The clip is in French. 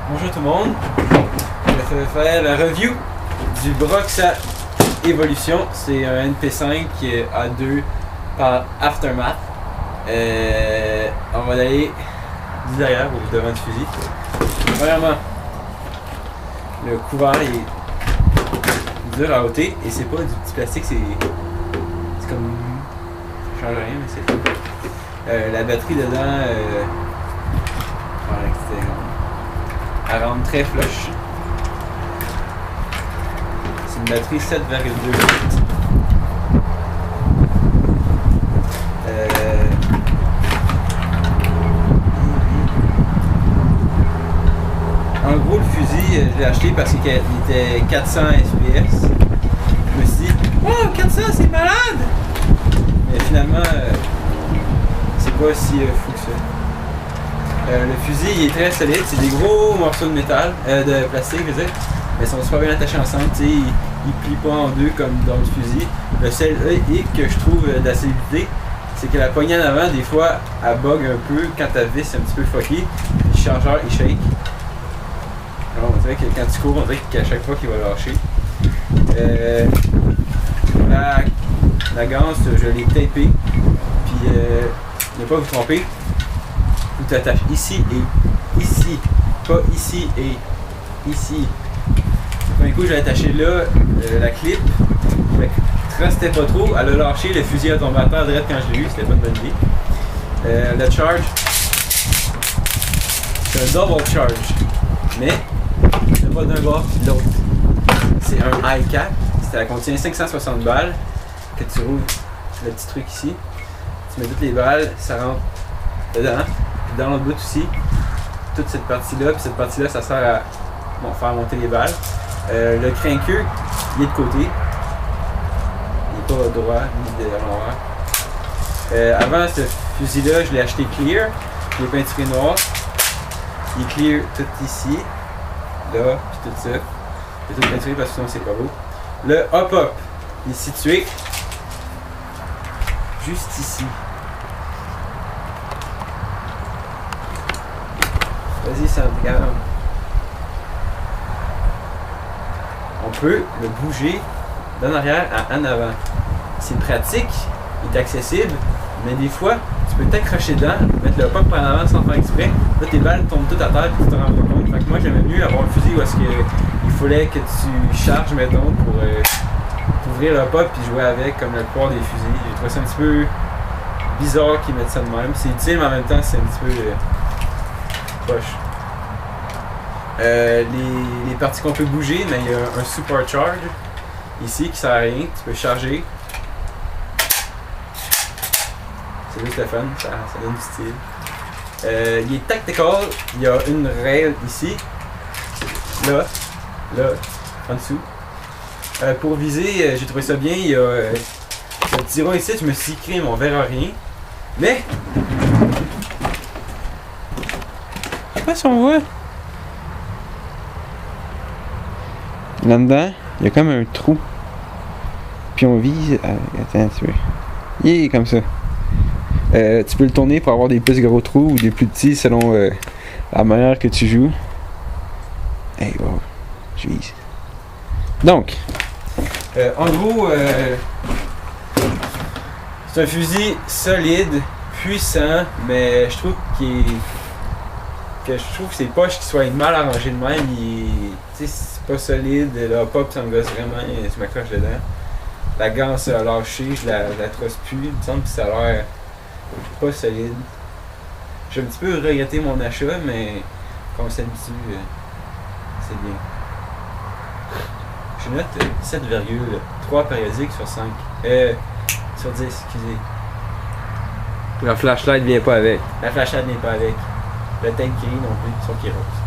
Bonjour tout le monde, je vais faire la review du Broxa Evolution. C'est un NP5 A2 par Aftermath. On va aller du derrière ou devant le fusil. Premièrement, le couvert est dur à ôter et c'est pas du petit plastique, c'est comme... ça change rien mais c'est tout. La batterie dedans, elle rentre très flush. C'est une batterie 7,2 volts. En gros, le fusil, je l'ai acheté parce qu'il était 400 SPS. Je me suis dit, oh, 400, c'est malade! Mais finalement, c'est pas si fou que ça. Le fusil il est très solide, c'est des gros morceaux de métal, de plastique je veux dire, mais ils sont super bien attachés ensemble, ils plient pas en deux comme dans le fusil. Le seul hic que je trouve d'assez solidité, c'est que la poignée en avant, des fois, elle bug un peu quand ta vis est un petit peu fuckée, le chargeur il shake. Alors, on dirait que quand tu cours, on dirait qu'à chaque fois qu'il va lâcher. La ganse, je l'ai tapée, puis ne pas vous tromper. Tu attaches ici et ici, pas ici et ici. Le premier coup, j'ai attaché là la clip. Trustait pas trop, elle a lâché, le fusil a tombé à terre direct quand je l'ai eu, c'était pas une bonne idée. Le charge, c'est un double charge, mais c'est pas d'un bord puis de l'autre. C'est un high cap, ça contient 560 balles, que tu rouvres le petit truc ici, tu mets toutes les balles, ça rentre dedans. Dans l'autre bout aussi, toute cette partie-là, puis cette partie-là, ça sert à faire monter les balles. Le crinqueux, il est de côté. Il n'est pas droit, ni de l'envers. Avant ce fusil-là, je l'ai acheté clear. Je l'ai peinturé noir. Il est clear tout ici, là, puis tout ça. Je l'ai tout peinturé parce que sinon c'est pas beau. Le hop-up, il est situé juste ici. Vas-y, ça me regarde. On peut le bouger d'en arrière à en avant. C'est pratique, il est accessible, mais des fois, tu peux t'accrocher dedans, mettre le pop en avant sans faire exprès. Là, tes balles tombent toutes à terre et tu te rends pas compte. Fait que moi, j'aimais mieux avoir un fusil où est-ce qu'il fallait que tu charges, mettons, pour ouvrir le pop et jouer avec, comme la plupart des fusils. J'ai trouvé ça un petit peu bizarre qu'ils mettent ça de même. C'est utile, mais en même temps, c'est un petit peu... poche. Les parties qu'on peut bouger, mais il y a un supercharge ici qui sert à rien, tu peux charger. C'est juste le fun, ça donne du style. Il est tactical, il y a une rail ici, là, en dessous. Pour viser, j'ai trouvé ça bien, il y a le petit rond ici, je me suis dit, crime, on verra rien. Mais je sais pas si on voit. Là-dedans, il y a comme un trou. Puis on vise. Attends, tu veux. Il est comme ça. Tu peux le tourner pour avoir des plus gros trous ou des plus petits selon la manière que tu joues. Hey, wow. Je vise. Donc, en gros, c'est un fusil solide, puissant, mais je trouve que c'est poche qu'il soit mal arrangé de même. C'est pas solide, le hop-up ça me gosse vraiment, je m'accroche dedans. La ganse a lâché, je la trosse plus, il me semble que ça a l'air pas solide. J'ai un petit peu regretté mon achat, mais quand on s'habitue, c'est bien. Je note 7,3 périodiques sur 5. Sur 10, excusez. La flashlight vient pas avec. La flashlight n'est pas avec. Le tank gris non plus, sauf qu'il est rose.